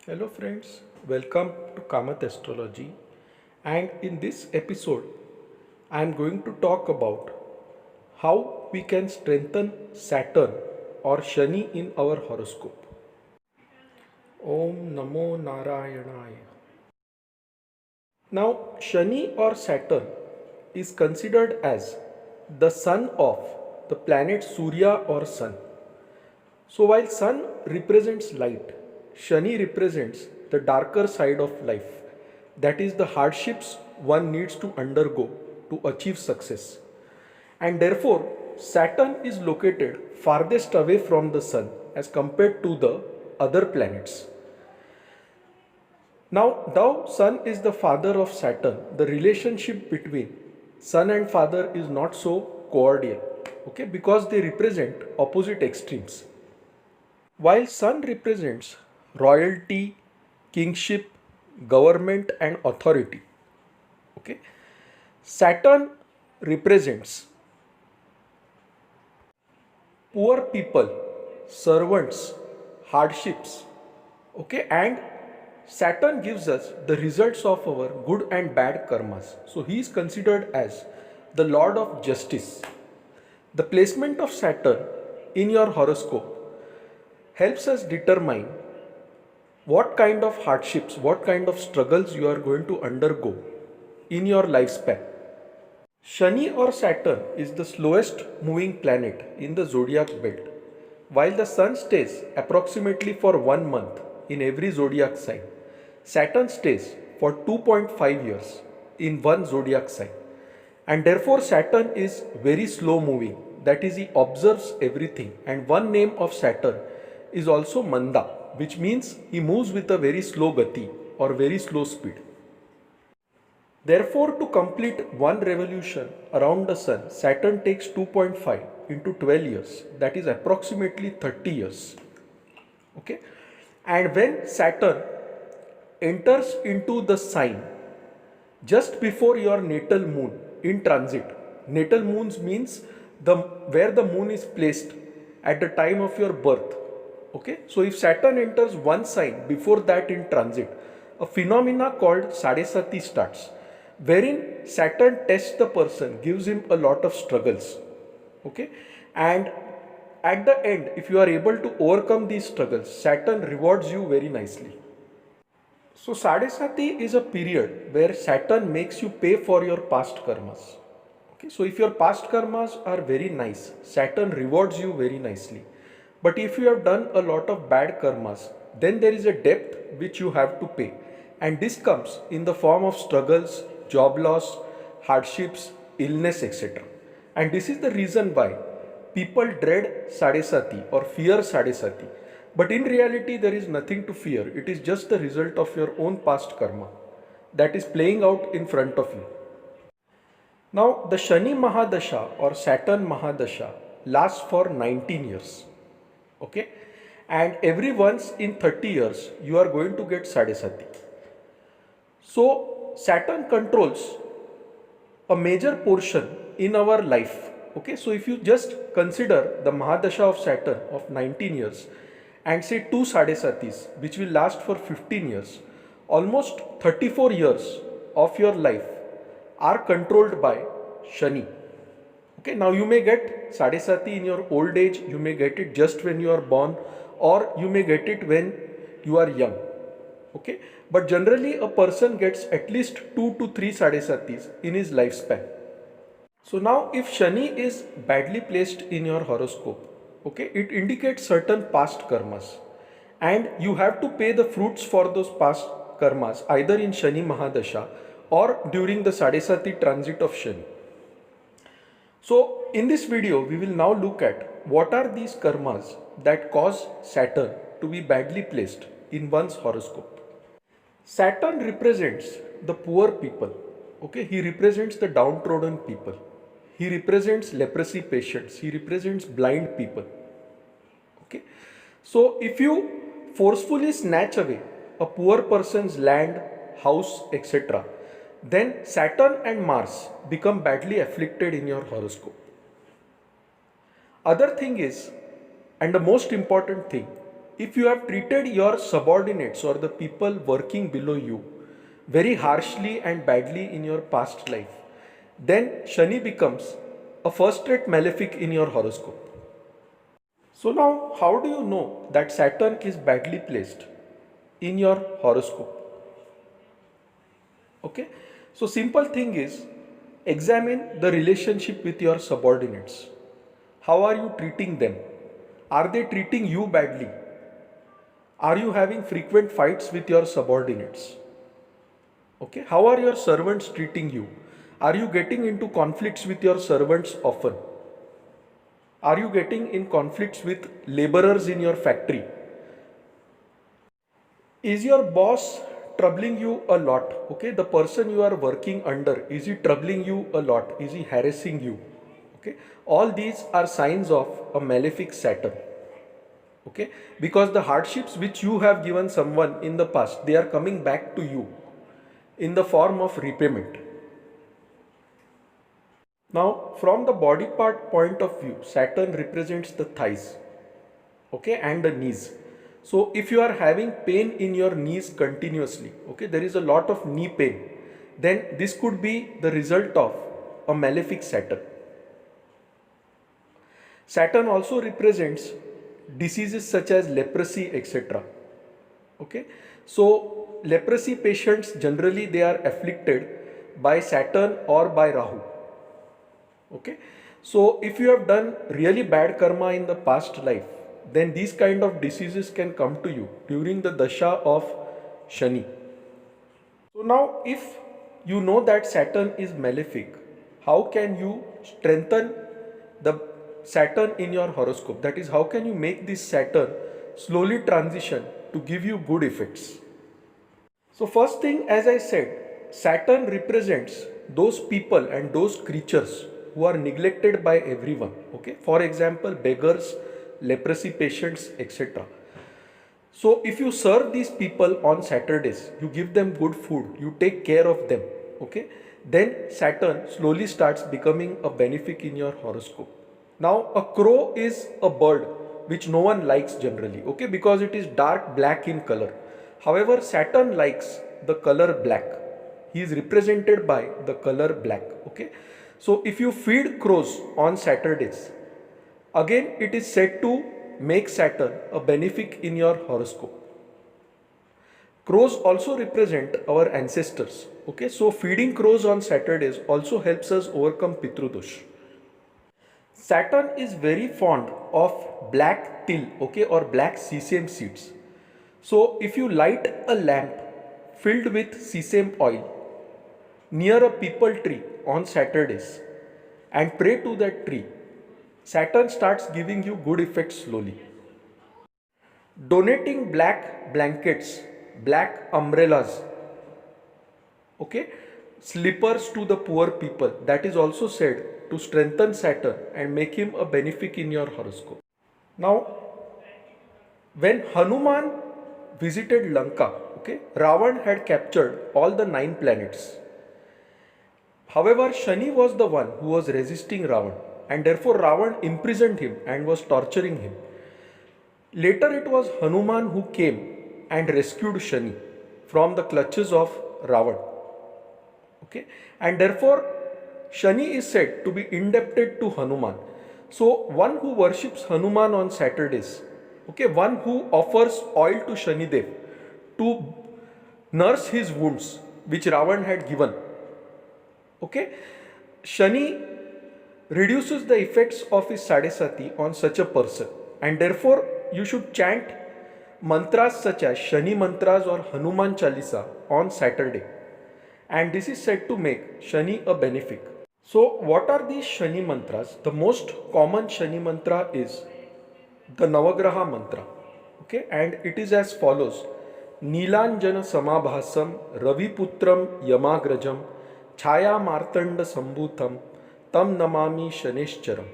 Hello friends, welcome to Kamath Astrology, and in this episode I am going to talk about how we can strengthen Saturn or Shani in our horoscope. Om Namo Narayanaya. Now Shani or Saturn is considered as the son of the planet Surya or Sun. So while Sun represents light, Shani represents the darker side of life, that is, the hardships one needs to undergo to achieve success. And therefore, Saturn is located farthest away from the Sun as compared to the other planets. Now, though Sun is the father of Saturn, the relationship between Sun and father is not so cordial, okay, because they represent opposite extremes. While Sun represents royalty, kingship, government, and authority, okay, Saturn represents poor people, servants, hardships, okay, and Saturn gives us the results of our good and bad karmas. So he is considered as the Lord of Justice. The placement of Saturn in your horoscope helps us determine what kind of hardships, what kind of struggles you are going to undergo in your lifespan. Shani or Saturn is the slowest moving planet in the zodiac belt, while the Sun stays approximately for 1 month in every zodiac sign. Saturn stays for 2.5 years in one zodiac sign, and therefore Saturn is very slow moving. That is, he observes everything, and one name of Saturn is also Manda, which means he moves with a very slow gati or very slow speed. Therefore, to complete one revolution around the Sun, Saturn takes 2.5 into 12 years, that is approximately 30 years. Okay, and when Saturn enters into the sign just before your natal moon in transit, natal moons means the where the moon is placed at the time of your birth. Okay, so if Saturn enters one sign before that in transit, a phenomena called Sadesati starts, wherein Saturn tests the person, gives him a lot of struggles. Okay, and at the end, if you are able to overcome these struggles, Saturn rewards you very nicely. So Sadesati is a period where Saturn makes you pay for your past karmas. Okay, so if your past karmas are very nice, Saturn rewards you very nicely. But if you have done a lot of bad karmas, then there is a debt which you have to pay. And this comes in the form of struggles, job loss, hardships, illness, etc. And this is the reason why people dread Sadesati or fear Sadesati. But in reality, there is nothing to fear. It is just the result of your own past karma that is playing out in front of you. Now, the Shani Mahadasha or Saturn Mahadasha lasts for 19 years. Okay? And every once in 30 years, you are going to get Sadesati. So, Saturn controls a major portion in our life. Okay, so if you just consider the Mahadasha of Saturn of 19 years and say two Sadesatis, which will last for 15 years, almost 34 years of your life are controlled by Shani. Okay, now you may get Sadesati in your old age, you may get it just when you are born, or you may get it when you are young. Okay, but generally a person gets at least 2 to 3 Sadesatis in his lifespan. So now if Shani is badly placed in your horoscope, okay, it indicates certain past karmas, and you have to pay the fruits for those past karmas either in Shani Mahadasha or during the Sadesati transit of Shani. So in this video we will now look at what are these karmas that cause Saturn to be badly placed in one's horoscope. Saturn represents the poor people. Okay, he represents the downtrodden people. He represents leprosy patients. He represents blind people. Okay, so if you forcefully snatch away a poor person's land, house, etc., then Saturn and Mars become badly afflicted in your horoscope. Other thing is, and the most important thing, if you have treated your subordinates or the people working below you very harshly and badly in your past life, then Shani becomes a first rate malefic in your horoscope. So, now how do you know that Saturn is badly placed in your horoscope? Okay, so simple thing is, examine the relationship with your subordinates. How are you treating them? Are they treating you badly? Are you having frequent fights with your subordinates? Okay, how are your servants treating you? Are you getting into conflicts with your servants often? Are you getting in conflicts with laborers in your factory? Is your boss troubling you a lot? Okay, the person you are working under, is he troubling you a lot? Is he harassing you? Okay, all these are signs of a malefic Saturn. Okay, because the hardships which you have given someone in the past, they are coming back to you in the form of repayment. Now, from the body part point of view, Saturn represents the thighs, okay, and the knees. So, if you are having pain in your knees continuously, okay, there is a lot of knee pain, then this could be the result of a malefic Saturn. Saturn also represents diseases such as leprosy, etc. Okay, so leprosy patients generally they are afflicted by Saturn or by Rahu. Okay, so if you have done really bad karma in the past life, then these kind of diseases can come to you during the dasha of Shani. So now if you know that Saturn is malefic, how can you strengthen the Saturn in your horoscope? That is, how can you make this Saturn slowly transition to give you good effects? So first thing, as I said, Saturn represents those people and those creatures who are neglected by everyone. Okay, for example, beggars, leprosy patients, etc. So if you serve these people on Saturdays, you give them good food, you take care of them, okay, then Saturn slowly starts becoming a benefic in your horoscope. Now a crow is a bird which no one likes generally, okay, because it is dark black in color. However, Saturn likes the color black. He is represented by the color black, okay. So if you feed crows on Saturdays, again it is said to make Saturn a benefic in your horoscope. Crows also represent our ancestors, okay, so feeding crows on Saturdays also helps us overcome Pitrudosh. Saturn is very fond of black till, okay, or black sesame seeds. So if you light a lamp filled with sesame oil near a peepal tree on Saturdays and pray to that tree, Saturn starts giving you good effects slowly. Donating black blankets, black umbrellas, okay, slippers to the poor people, that is also said to strengthen Saturn and make him a benefic in your horoscope. Now, when Hanuman visited Lanka, okay, Ravan had captured all the 9 planets. However, Shani was the one who was resisting Ravan, and therefore Ravan imprisoned him and was torturing him. Later it was Hanuman who came and rescued Shani from the clutches of Ravan. Okay, and therefore Shani is said to be indebted to Hanuman. So one who worships Hanuman on Saturdays, okay, one who offers oil to Shani Dev to nurse his wounds which Ravan had given, okay, Shani reduces the effects of his Sadesati on such a person, and therefore you should chant mantras such as Shani mantras or Hanuman Chalisa on Saturday, and this is said to make Shani a benefic. So what are these Shani mantras? The most common Shani mantra is the Navagraha mantra, okay, and it is as follows: Nilanjana Samabhasam Raviputram Yamagrajam Chaya Martanda Sambhutam Tam Namami Shaneshcharam.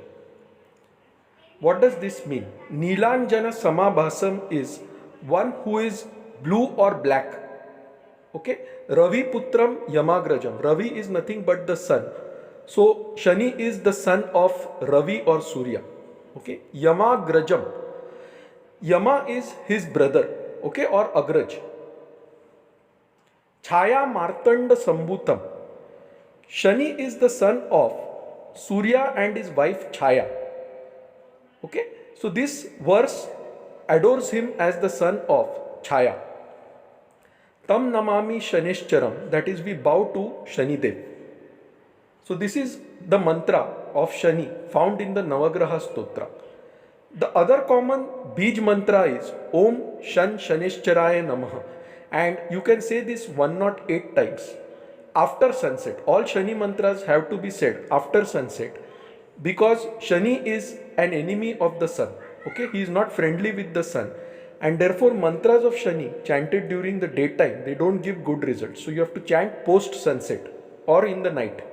What does this mean? Nilanjana Samabhasam is one who is blue or black. Okay. Ravi Putram Yamagrajam. Ravi is nothing but the sun. So Shani is the son of Ravi or Surya. Okay. Yamagrajam. Yama is his brother, okay, or Agraj. Chaya Martanda Sambhutam. Shani is the son of Surya and his wife Chaya. Okay, so this verse adores him as the son of Chaya. Tam namami Shanishcharam, that is, we bow to Shanidev. So this is the mantra of Shani found in the Navagraha Stotra. The other common Bij mantra is Om Shan Shanishcharaya Namaha, and you can say this 108 times after sunset. All Shani mantras have to be said after sunset because Shani is an enemy of the sun. Okay, he is not friendly with the sun, and therefore mantras of Shani chanted during the daytime, they don't give good results. So you have to chant post sunset or in the night.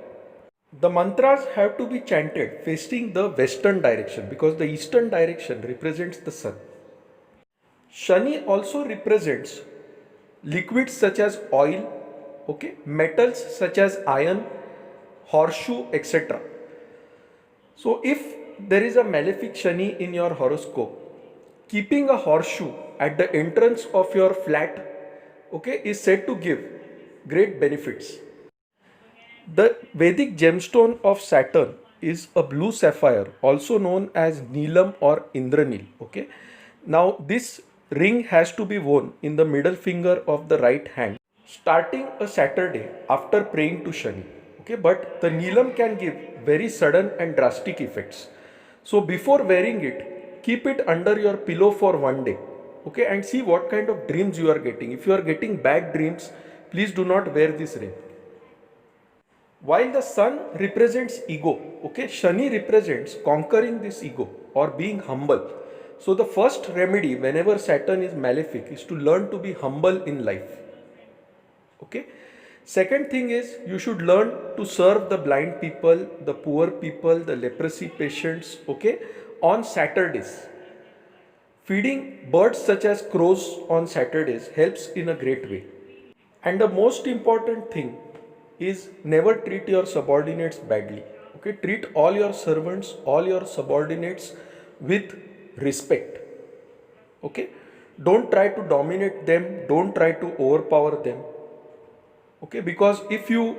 The mantras have to be chanted facing the western direction because the eastern direction represents the sun. Shani also represents liquids such as oil, okay, metals such as iron, horseshoe, etc. So if there is a malefic Shani in your horoscope, keeping a horseshoe at the entrance of your flat, okay, is said to give great benefits. The Vedic gemstone of Saturn is a blue sapphire, also known as Neelam or Indranil. Okay. Now this ring has to be worn in the middle finger of the right hand, starting a Saturday after praying to Shani. Okay, but the Neelam can give very sudden and drastic effects. So before wearing it, keep it under your pillow for one day. Okay, and see what kind of dreams you are getting. If you are getting bad dreams, please do not wear this ring. While the sun represents ego, okay, Shani represents conquering this ego or being humble. So the first remedy whenever Saturn is malefic is to learn to be humble in life. Okay. Second thing is you should learn to serve the blind people, the poor people, the leprosy patients, okay, on Saturdays. Feeding birds such as crows on Saturdays helps in a great way. And the most important thing is never treat your subordinates badly. Okay, treat all your servants, all your subordinates with respect. Okay, don't try to dominate them, don't try to overpower them. Okay, because if you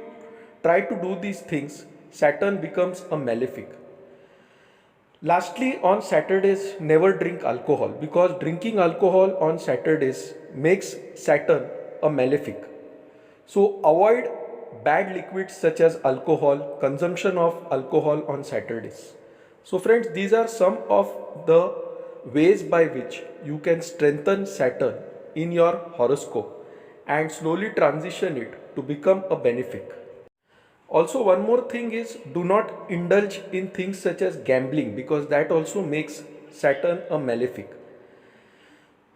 try to do these things, Saturn becomes a malefic. Lastly, on Saturdays, never drink alcohol because drinking alcohol on Saturdays makes Saturn a malefic. So avoid bad liquids such as alcohol, consumption of alcohol on Saturdays. So friends, these are some of the ways by which you can strengthen Saturn in your horoscope and slowly transition it to become a benefic. Also, one more thing is do not indulge in things such as gambling because that also makes Saturn a malefic.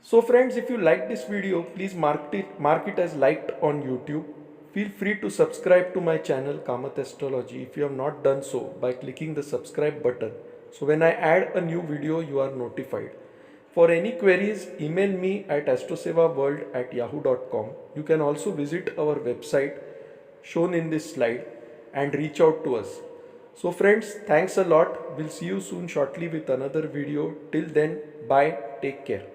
So friends, if you like this video, please mark it as liked on YouTube. Feel free to subscribe to my channel Kamath Astrology if you have not done so by clicking the subscribe button. So when I add a new video, you are notified. For any queries, email me at astrosevaworld@yahoo.com. You can also visit our website shown in this slide and reach out to us. So friends, thanks a lot. We'll see you soon shortly with another video. Till then, bye. Take care.